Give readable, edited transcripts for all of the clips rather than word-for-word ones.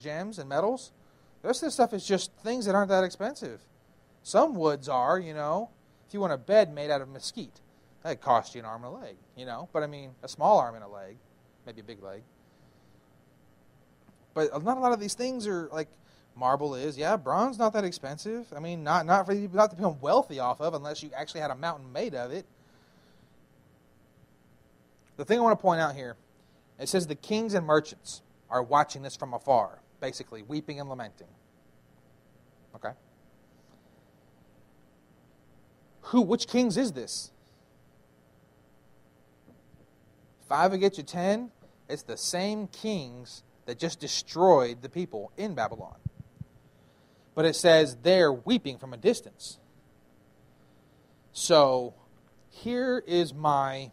gems and metals. The rest of this stuff is just things that aren't that expensive. Some woods are, you know. If you want a bed made out of mesquite, that'd cost you an arm and a leg, you know. But I mean, a small arm and a leg, maybe a big leg. But not a lot of these things are like marble is. Yeah, bronze not that expensive. I mean, not to become wealthy off of unless you actually had a mountain made of it. The thing I want to point out here, it says the kings and merchants are watching this from afar, basically weeping and lamenting. Okay. Which kings is this? 5 against you 10. It's the same kings that just destroyed the people in Babylon. But it says they're weeping from a distance. So, here is my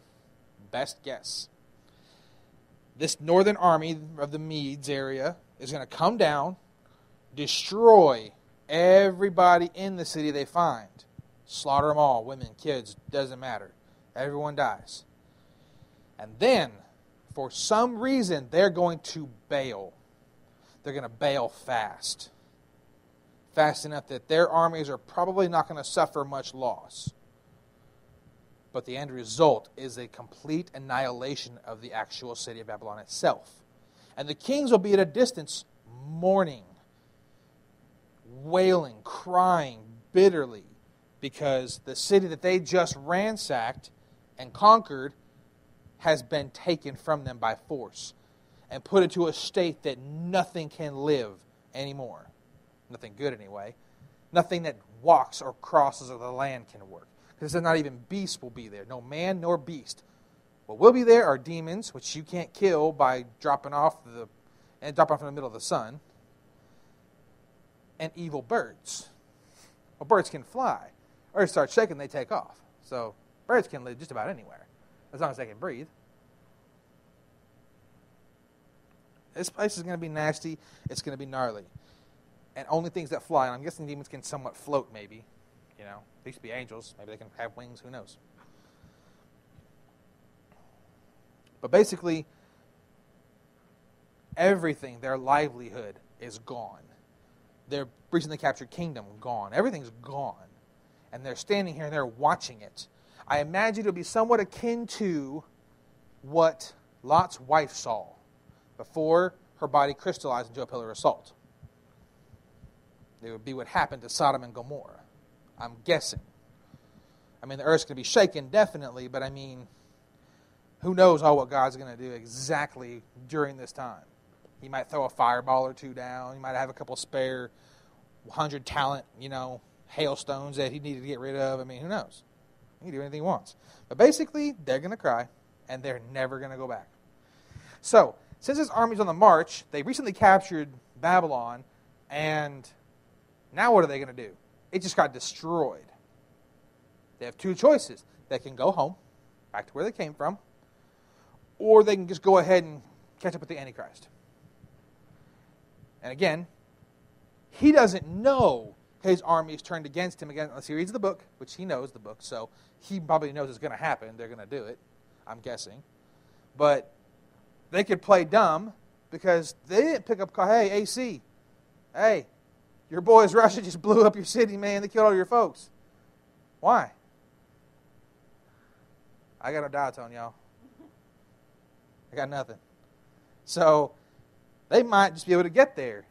best guess. This northern army of the Medes area is going to come down, destroy everybody in the city they find. Slaughter them all, women, kids, doesn't matter. Everyone dies. And then, for some reason, they're going to bail. They're going to bail fast. Fast enough that their armies are probably not going to suffer much loss. But the end result is a complete annihilation of the actual city of Babylon itself. And the kings will be at a distance mourning, wailing, crying bitterly, because the city that they just ransacked and conquered has been taken from them by force and put into a state that nothing can live anymore. Nothing good anyway. Nothing that walks or crosses of the land can work. Because not even beasts will be there. No man nor beast. What will be there are demons, which you can't kill by dropping off in the middle of the sun. And evil birds. Well, birds can fly. Or start shaking, they take off. So birds can live just about anywhere, as long as they can breathe. This place is going to be nasty. It's going to be gnarly. And only things that fly. And I'm guessing demons can somewhat float, maybe. You know, they used to be angels. Maybe they can have wings. Who knows? But basically, everything, their livelihood is gone. Their recently captured kingdom, gone. Everything's gone. And they're standing here and they're watching it. I imagine it'll be somewhat akin to what Lot's wife saw before her body crystallized into a pillar of salt. It would be what happened to Sodom and Gomorrah. I'm guessing. I mean, the earth's going to be shaken, definitely, but I mean, who knows what God's going to do exactly during this time. He might throw a fireball or two down. He might have a couple spare 100 talent, hailstones that he needed to get rid of. I mean, who knows? He can do anything he wants. But basically, they're going to cry, and they're never going to go back. So, since this army's on the march, they recently captured Babylon, and now what are they going to do? It just got destroyed. They have two choices. They can go home, back to where they came from, or they can just go ahead and catch up with the Antichrist. And again, he doesn't know his army is turned against him again unless he reads the book, which he knows the book, so he probably knows it's going to happen. They're going to do it, I'm guessing. But they could play dumb because they didn't pick up, hey, AC, hey, your boys Russia just blew up your city, man. They killed all your folks. Why? I got no diatone, y'all. I got nothing. So they might just be able to get there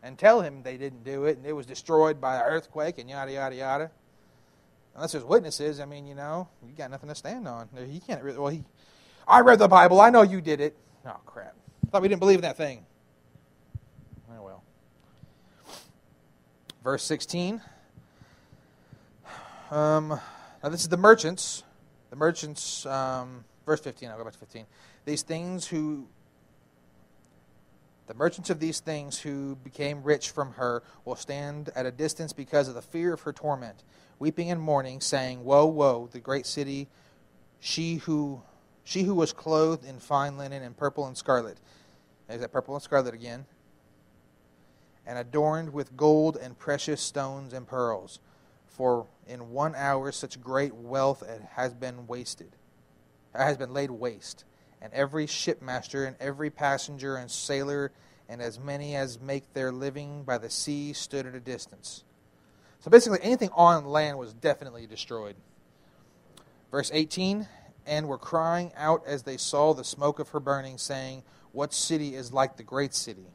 and tell him they didn't do it and it was destroyed by an earthquake and yada, yada, yada. Unless there's witnesses, I mean, you got nothing to stand on. He can't really, I read the Bible. I know you did it. Oh, crap. I thought we didn't believe in that thing. Oh, well. Verse 16. Now this is the merchants. The merchants, verse 15, I'll go back to 15. The merchants of these things who became rich from her will stand at a distance because of the fear of her torment, weeping and mourning, saying, Woe, woe, the great city, she who was clothed in fine linen and purple and scarlet. There's that purple and scarlet again. And adorned with gold and precious stones and pearls. For in 1 hour such great wealth has been laid waste. And every shipmaster and every passenger and sailor and as many as make their living by the sea stood at a distance. So basically anything on land was definitely destroyed. Verse 18, and were crying out as they saw the smoke of her burning, saying, what city is like the great city?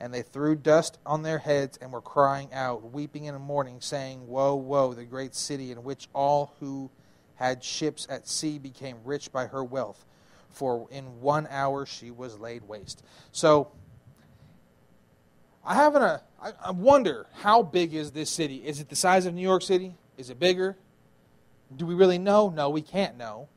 And they threw dust on their heads and were crying out, weeping and mourning, saying, woe, woe, the great city in which all who had ships at sea became rich by her wealth. For in 1 hour she was laid waste. So, I wonder, how big is this city? Is it the size of New York City? Is it bigger? Do we really know? No, we can't know.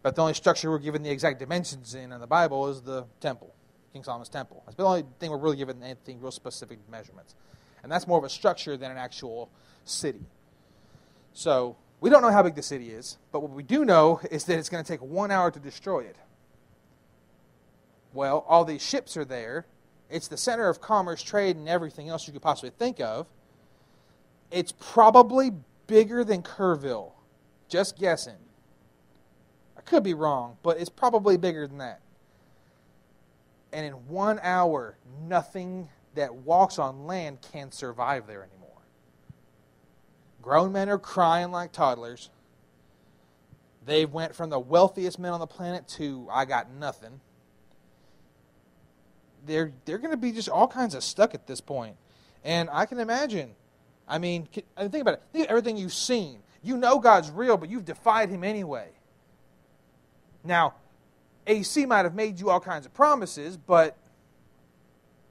But the only structure we're given the exact dimensions in the Bible is the temple, King Solomon's temple. That's the only thing we're really given anything real specific measurements. And that's more of a structure than an actual city. So, we don't know how big the city is, but what we do know is that it's going to take 1 hour to destroy it. Well, all these ships are there. It's the center of commerce, trade, and everything else you could possibly think of. It's probably bigger than Kerrville. Just guessing. I could be wrong, but it's probably bigger than that. And in 1 hour, nothing that walks on land can survive there anymore. Grown men are crying like toddlers. They went from the wealthiest men on the planet to, I got nothing. They're going to be just all kinds of stuck at this point. And I can imagine, I mean, think about it. Think of everything you've seen. You know God's real, but you've defied Him anyway. Now, AC might have made you all kinds of promises, but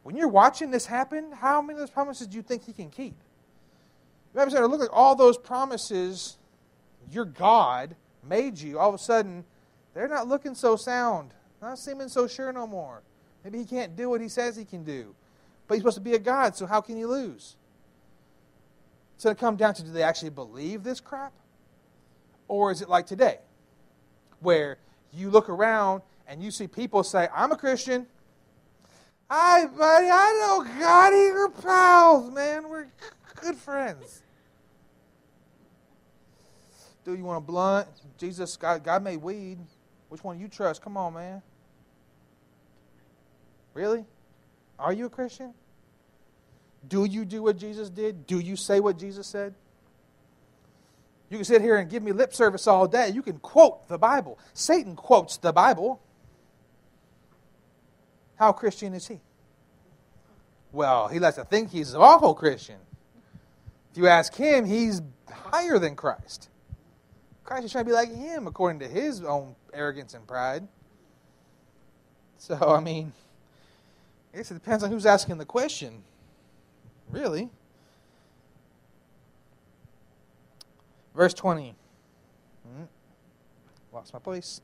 when you're watching this happen, how many of those promises do you think He can keep? You ever look like all those promises your God made you, all of a sudden, they're not looking so sound, not seeming so sure no more. Maybe He can't do what He says He can do. But He's supposed to be a God, so how can He lose? It's going to come down to, do they actually believe this crap? Or is it like today, where you look around and you see people say, I'm a Christian. Hi, buddy, I know God, we're pals, man. We're good friends. Dude, you want a blunt? Jesus, God made weed. Which one do you trust? Come on, man. Really? Are you a Christian? Do you do what Jesus did? Do you say what Jesus said? You can sit here and give me lip service all day. You can quote the Bible. Satan quotes the Bible. How Christian is he? Well, he likes to think he's an awful Christian. If you ask him, he's higher than Christ. Christ is trying to be like him according to his own arrogance and pride. So, I mean, I guess it depends on who's asking the question. Really. Verse 20. Lost my place.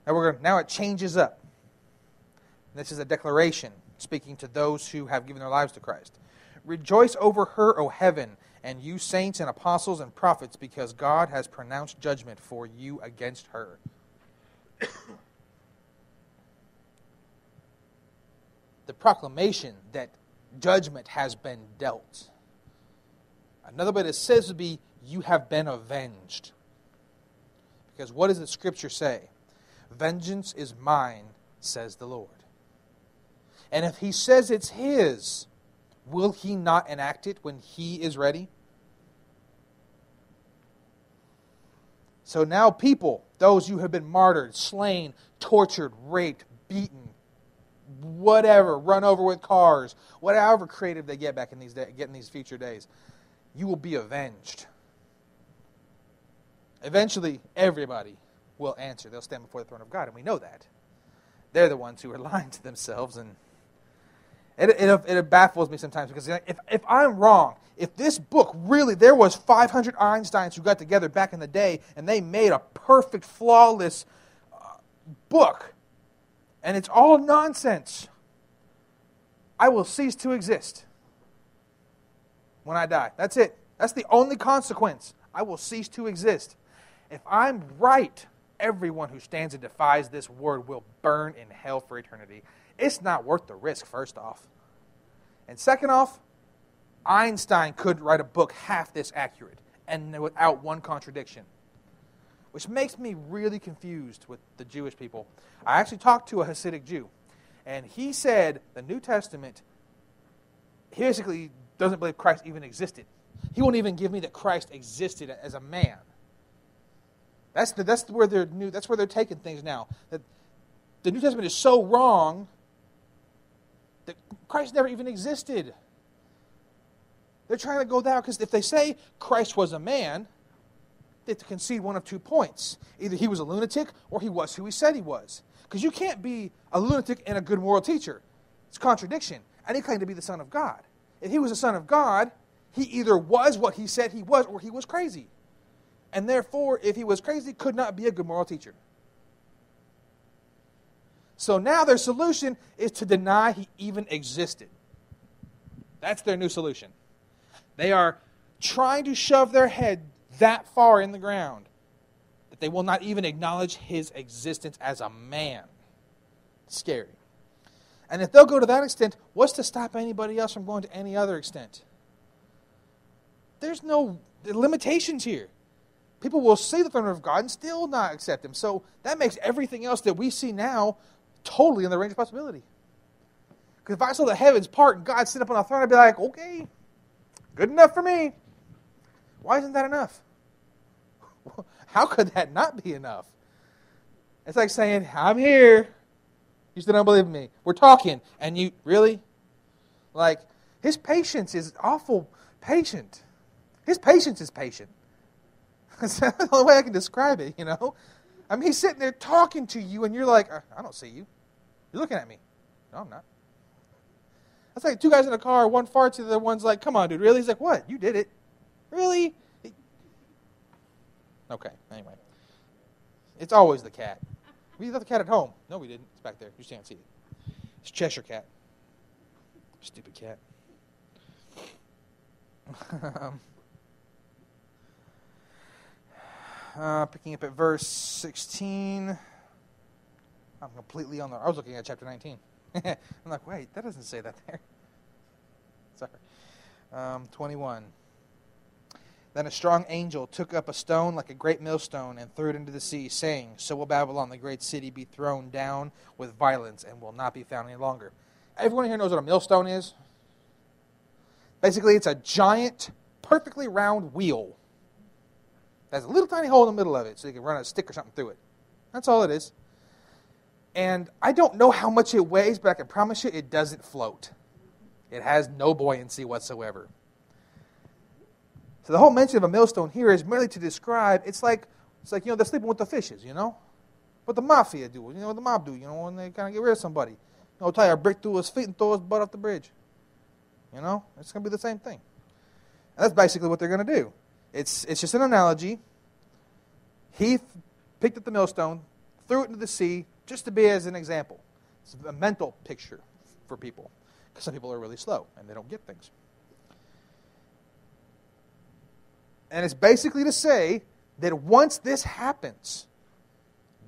Now it changes up. This is a declaration speaking to those who have given their lives to Christ. Rejoice over her, O heaven, and you saints and apostles and prophets, because God has pronounced judgment for you against her. The proclamation that judgment has been dealt. Another way it says would be, you have been avenged. Because what does the Scripture say? Vengeance is mine, says the Lord. And if He says it's His, will He not enact it when He is ready? So now people, those who have been martyred, slain, tortured, raped, beaten, whatever, run over with cars, whatever creative they get back in these get in these future days, you will be avenged. Eventually, everybody will answer. They'll stand before the throne of God, and we know that. They're the ones who are lying to themselves, and it baffles me sometimes, because if I'm wrong, if this book really, there was 500 Einsteins who got together back in the day, and they made a perfect, flawless book, and it's all nonsense, I will cease to exist when I die. That's it. That's the only consequence. I will cease to exist. If I'm right, everyone who stands and defies this word will burn in hell for eternity. It's not worth the risk, first off. And second off, Einstein couldn't write a book half this accurate and without one contradiction. which makes me really confused with the Jewish people. I actually talked to a Hasidic Jew, and he said the New Testament, he basically doesn't believe Christ even existed. He won't even give me that Christ existed as a man. That's where they're taking things now. That the New Testament is so wrong that Christ never even existed. They're trying to go down because if they say Christ was a man, they have to concede one of 2 points. Either he was a lunatic or he was who he said he was. Because you can't be a lunatic and a good moral teacher. It's a contradiction. And he claimed to be the Son of God. If he was the Son of God, he either was what he said he was or he was crazy. And therefore, if he was crazy, could not be a good moral teacher. So now their solution is to deny he even existed. That's their new solution. They are trying to shove their head that far in the ground that they will not even acknowledge his existence as a man. Scary. And if they'll go to that extent, what's to stop anybody else from going to any other extent? There's no limitations here. People will see the throne of God and still not accept him. So that makes everything else that we see now totally in the range of possibility. Because if I saw the heavens part and God sit up on a throne, I'd be like, okay, good enough for me. Why isn't that enough? How could that not be enough? It's like saying, I'm here. You still don't believe me. We're talking. And you, really? Like, his patience is awful patient. His patience is patient. That's the only way I can describe it, you know? I mean, he's sitting there talking to you, and you're like, I don't see you. You're looking at me. No, I'm not. That's like 2 guys in a car, one farts, the other one's like, come on, dude, really? He's like, what? You did it. Really? Okay, anyway. It's always the cat. We left the cat at home. No, we didn't. It's back there. You just can't see it. It's Cheshire Cat. Stupid cat. Picking up at verse 16. I'm completely on the... I was looking at chapter 19. I'm like, wait, that doesn't say that there. Sorry. 21. Then a strong angel took up a stone like a great millstone and threw it into the sea, saying, so will Babylon, the great city, be thrown down with violence and will not be found any longer. Everyone here knows what a millstone is? Basically, it's a giant, perfectly round wheel. There's a little tiny hole in the middle of it so you can run a stick or something through it. That's all it is. And I don't know how much it weighs, but I can promise you it doesn't float. It has no buoyancy whatsoever. So the whole mention of a millstone here is merely to describe, it's like they're sleeping with the fishes, What the mafia do, what the mob do, when they kind of get rid of somebody. Tie a brick through his feet and throw his butt off the bridge. It's going to be the same thing. And that's basically what they're going to do. It's just an analogy. He picked up the millstone, threw it into the sea, just to be as an example. It's a mental picture for people. Because some people are really slow and they don't get things. And it's basically to say that once this happens,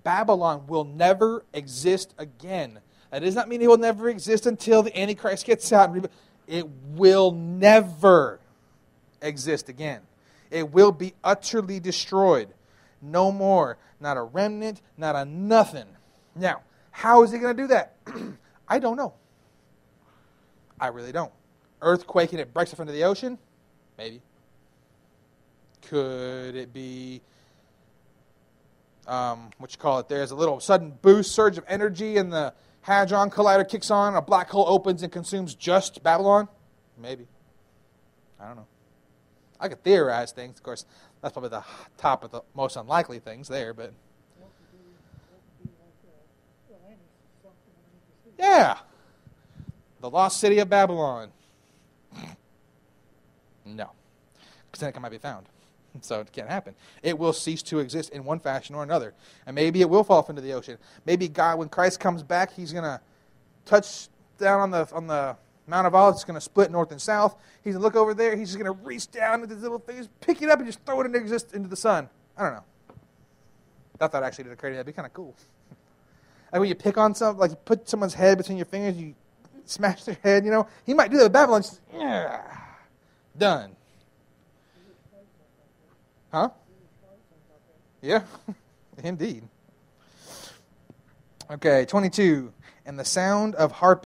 Babylon will never exist again. That does not mean it will never exist until the Antichrist gets out. It will never exist again. It will be utterly destroyed. No more. Not a remnant, not a nothing. Now, how is he going to do that? I don't know. I really don't. Earthquake and it breaks off into the ocean? Maybe. Could it be, there's a little sudden boost, surge of energy, and the Hadron Collider kicks on, a black hole opens and consumes just Babylon? Maybe. I don't know. I could theorize things. Of course, that's probably the top of the most unlikely things there, but... Yeah. The lost city of Babylon. No. Because then it might be found. So it can't happen. It will cease to exist in one fashion or another. And maybe it will fall off into the ocean. Maybe God, when Christ comes back, he's going to touch down on the Mount of Olives. It's going to split north and south. He's going to look over there. He's just going to reach down with his little fingers, pick it up, and just throw it into the sun. I don't know. I thought actually did a crazy. That'd be kind of cool. Like when you pick on something, like you put someone's head between your fingers, you smash their head, He might do that with Babylon. Just, done. Huh? Yeah, indeed. Okay, 22. And the sound of harp